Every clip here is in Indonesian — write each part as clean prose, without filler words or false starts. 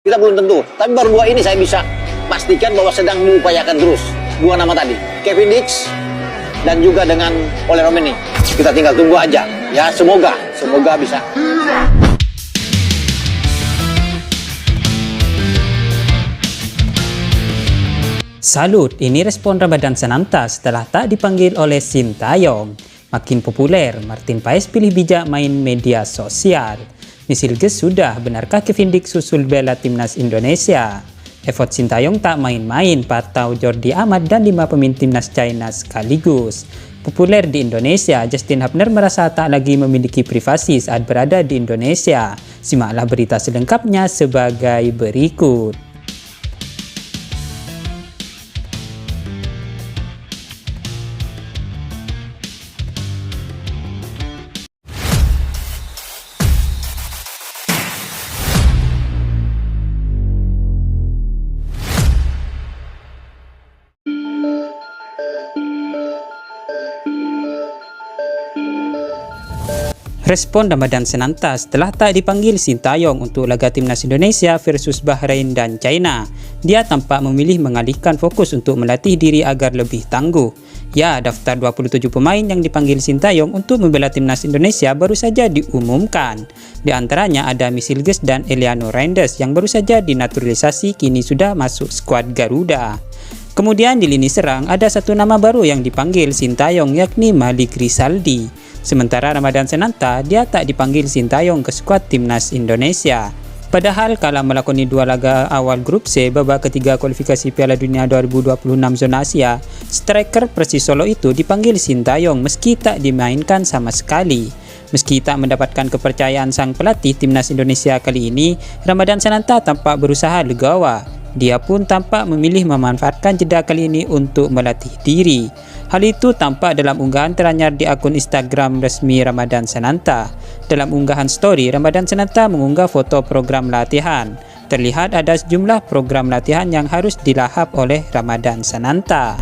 Kita belum tentu, tapi baru dua ini saya bisa pastikan bahwa sedang diupayakan terus. Dua nama tadi, Kevin Dix dan juga dengan Ole Romeni. Kita tinggal tunggu aja, ya semoga bisa. Salut, ini respon Ramadhan Sananta setelah tak dipanggil oleh Sintayong. Makin populer, Martin Paes pilih bijak main media sosial. Misilges sudah, benarkah Kevin Dix susul bela timnas Indonesia? Effort Sintayong tak main-main, patau Jordi Amat dan 5 pemain timnas China sekaligus. Populer di Indonesia, Justin Hubner merasa tak lagi memiliki privasi saat berada di Indonesia. Simaklah berita selengkapnya sebagai berikut. Respon Ramadhan Sananta setelah tak dipanggil Sintayong untuk laga timnas Indonesia versus Bahrain dan China. Dia tampak memilih mengalihkan fokus untuk melatih diri agar lebih tangguh. Ya, daftar 27 pemain yang dipanggil Sintayong untuk membela timnas Indonesia baru saja diumumkan. Di antaranya ada Misilges dan Eliano Reinders yang baru saja dinaturalisasi kini sudah masuk skuad Garuda. Kemudian di lini serang ada satu nama baru yang dipanggil Sintayong yakni Malik Rizaldi. Sementara Ramadhan Sananta, dia tak dipanggil Sintayong ke skuad timnas Indonesia. Padahal kala melakoni 2 laga awal grup C babak ketiga kualifikasi Piala Dunia 2026 zona Asia, striker Persis Solo itu dipanggil Sintayong meski tak dimainkan sama sekali. Meski tak mendapatkan kepercayaan sang pelatih timnas Indonesia kali ini, Ramadhan Sananta tampak berusaha legawa. Dia pun tampak memilih memanfaatkan jeda kali ini untuk melatih diri. Hal itu tampak dalam unggahan teranyar di akun Instagram resmi Ramadhan Sananta. Dalam unggahan story, Ramadhan Sananta mengunggah foto program latihan. Terlihat ada sejumlah program latihan yang harus dilahap oleh Ramadhan Sananta.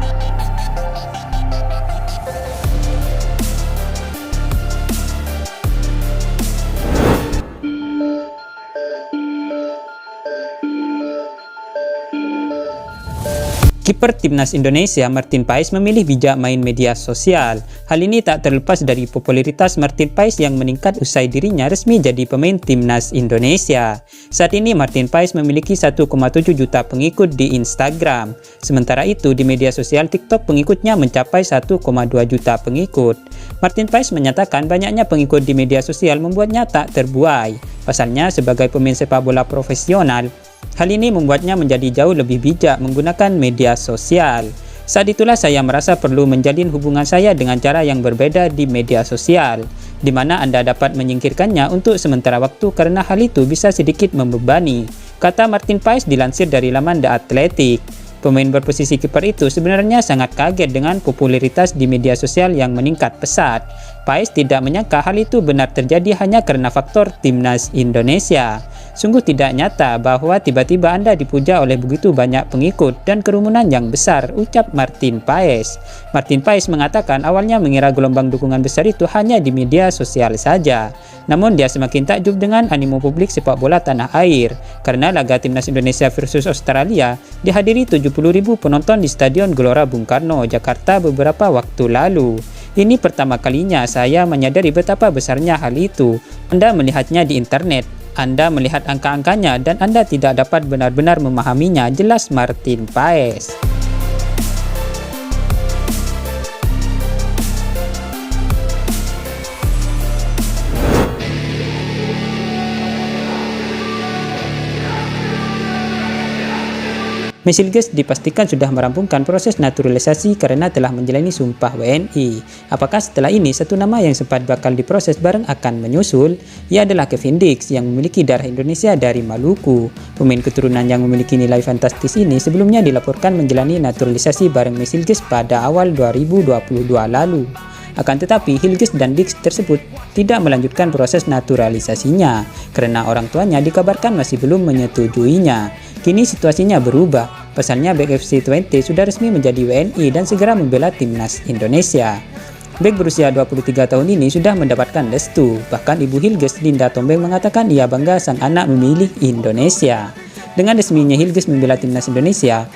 Kiper timnas Indonesia Martin Paes memilih bijak main media sosial. Hal ini tak terlepas dari popularitas Martin Paes yang meningkat usai dirinya resmi jadi pemain timnas Indonesia. Saat ini Martin Paes memiliki 1,7 juta pengikut di Instagram. Sementara itu di media sosial TikTok pengikutnya mencapai 1,2 juta pengikut. Martin Paes menyatakan banyaknya pengikut di media sosial membuatnya tak terbuai. Pasalnya sebagai pemain sepak bola profesional, hal ini membuatnya menjadi jauh lebih bijak menggunakan media sosial. Saat itulah saya merasa perlu menjalin hubungan saya dengan cara yang berbeda di media sosial, di mana Anda dapat menyingkirkannya untuk sementara waktu karena hal itu bisa sedikit membebani, kata Martin Paes dilansir dari laman The Athletic. Pemain berposisi kiper itu sebenarnya sangat kaget dengan popularitas di media sosial yang meningkat pesat. Paes tidak menyangka hal itu benar terjadi hanya karena faktor timnas Indonesia. Sungguh tidak nyata bahwa tiba-tiba Anda dipuja oleh begitu banyak pengikut dan kerumunan yang besar, ucap Martin Paes. Martin Paes mengatakan awalnya mengira gelombang dukungan besar itu hanya di media sosial saja. Namun dia semakin takjub dengan animo publik sepak bola tanah air karena laga timnas Indonesia versus Australia dihadiri 70.000 penonton di Stadion Gelora Bung Karno, Jakarta beberapa waktu lalu. Ini pertama kalinya saya menyadari betapa besarnya hal itu. Anda melihatnya di internet, Anda melihat angka-angkanya dan Anda tidak dapat benar-benar memahaminya, jelas Martin Paes. Misilges dipastikan sudah merampungkan proses naturalisasi karena telah menjalani sumpah WNI. Apakah setelah ini satu nama yang sempat bakal diproses bareng akan menyusul? Ia adalah Kevin Dix yang memiliki darah Indonesia dari Maluku. Pemain keturunan yang memiliki nilai fantastis ini sebelumnya dilaporkan menjalani naturalisasi bareng Misilges pada awal 2022 lalu. Akan tetapi, Hilges dan Dix tersebut tidak melanjutkan proses naturalisasinya karena orang tuanya dikabarkan masih belum menyetujuinya. Kini situasinya berubah, pasalnya bek FC Twente sudah resmi menjadi WNI dan segera membela timnas Indonesia. Bek berusia 23 tahun ini sudah mendapatkan restu, bahkan ibu Hilges, Linda Tombeng, mengatakan ia bangga sang anak memilih Indonesia. Dengan resminya Hilgers membela timnas Indonesia,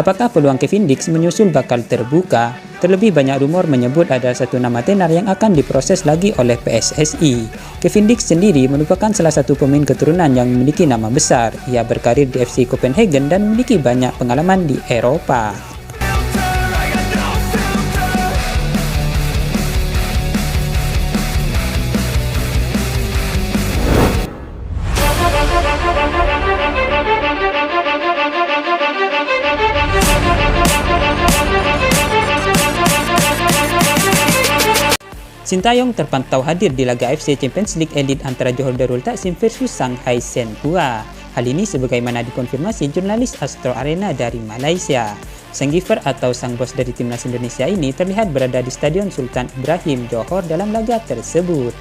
apakah peluang Kevin Dix menyusul bakal terbuka? Terlebih banyak rumor menyebut ada satu nama tenar yang akan diproses lagi oleh PSSI. Kevin Dix sendiri merupakan salah satu pemain keturunan yang memiliki nama besar. Ia berkarir di FC Copenhagen dan memiliki banyak pengalaman di Eropa. Sintayong terpantau hadir di laga AFC Champions League Elite antara Johor Darul Taksim versus Shanghai Shenhua. Hal ini sebagaimana dikonfirmasi jurnalis Astro Arena dari Malaysia. Sang giver atau sang bos dari timnas Indonesia ini terlihat berada di Stadion Sultan Ibrahim Johor dalam laga tersebut.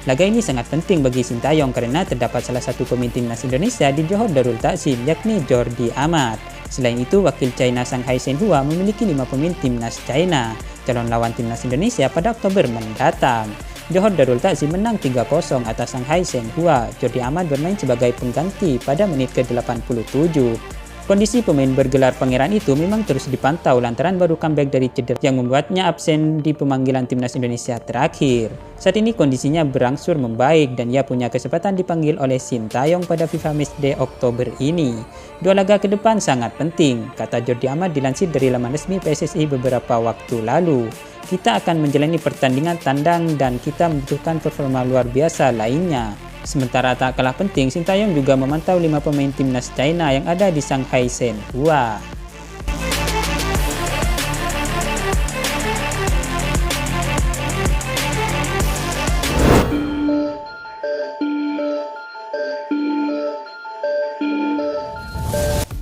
Laga ini sangat penting bagi Sintayong karena terdapat salah satu pemain timnas Indonesia di Johor Darul Taksim, yakni Jordi Amat. Selain itu, wakil China Shanghai Shenhua memiliki 5 pemain timnas China, calon lawan timnas Indonesia pada Oktober mendatang. Johor Darul Taksim menang 3-0 atas Shanghai Shenhua. Jordi Amat bermain sebagai pengganti pada menit ke-87. Kondisi pemain bergelar pangeran itu memang terus dipantau lantaran baru comeback dari cedera yang membuatnya absen di pemanggilan timnas Indonesia terakhir. Saat ini kondisinya berangsur membaik dan ia punya kesempatan dipanggil oleh Sintayong pada FIFA Matchday Oktober ini. Dua laga ke depan sangat penting, kata Jordi Amat dilansir dari laman resmi PSSI beberapa waktu lalu. Kita akan menjalani pertandingan tandang dan kita membutuhkan performa luar biasa lainnya. Sementara tak kalah penting, Sintayong juga memantau 5 pemain timnas China yang ada di Shanghai Shenhua.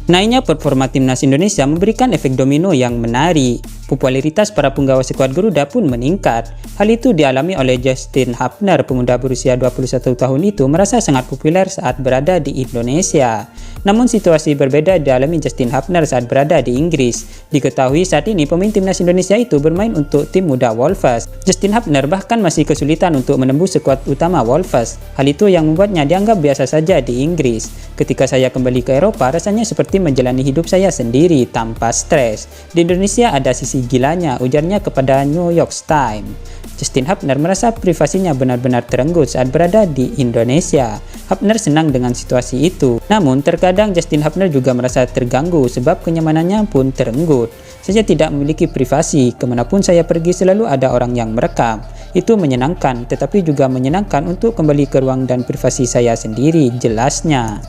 Naiknya performa timnas Indonesia memberikan efek domino yang menarik. Popularitas para punggawa skuad Garuda pun meningkat. Hal itu dialami oleh Justin Hapner, pemuda berusia 21 tahun itu merasa sangat populer saat berada di Indonesia. Namun situasi berbeda dialami Justin Hapner saat berada di Inggris. Diketahui saat ini pemain timnas Indonesia itu bermain untuk tim muda Wolves. Justin Hapner bahkan masih kesulitan untuk menembus skuad utama Wolves. Hal itu yang membuatnya dianggap biasa saja di Inggris. Ketika saya kembali ke Eropa, rasanya seperti menjalani hidup saya sendiri tanpa stres. Di Indonesia ada sisi gilanya, ujarnya kepada New York Times. Justin Hapner merasa privasinya benar-benar terenggut saat berada di Indonesia. Hapner senang dengan situasi itu. Namun terkadang Justin Hapner juga merasa terganggu sebab kenyamanannya pun terenggut. Saya tidak memiliki privasi, kemanapun saya pergi selalu ada orang yang merekam. Itu menyenangkan, tetapi juga menyenangkan untuk kembali ke ruang dan privasi saya sendiri, jelasnya.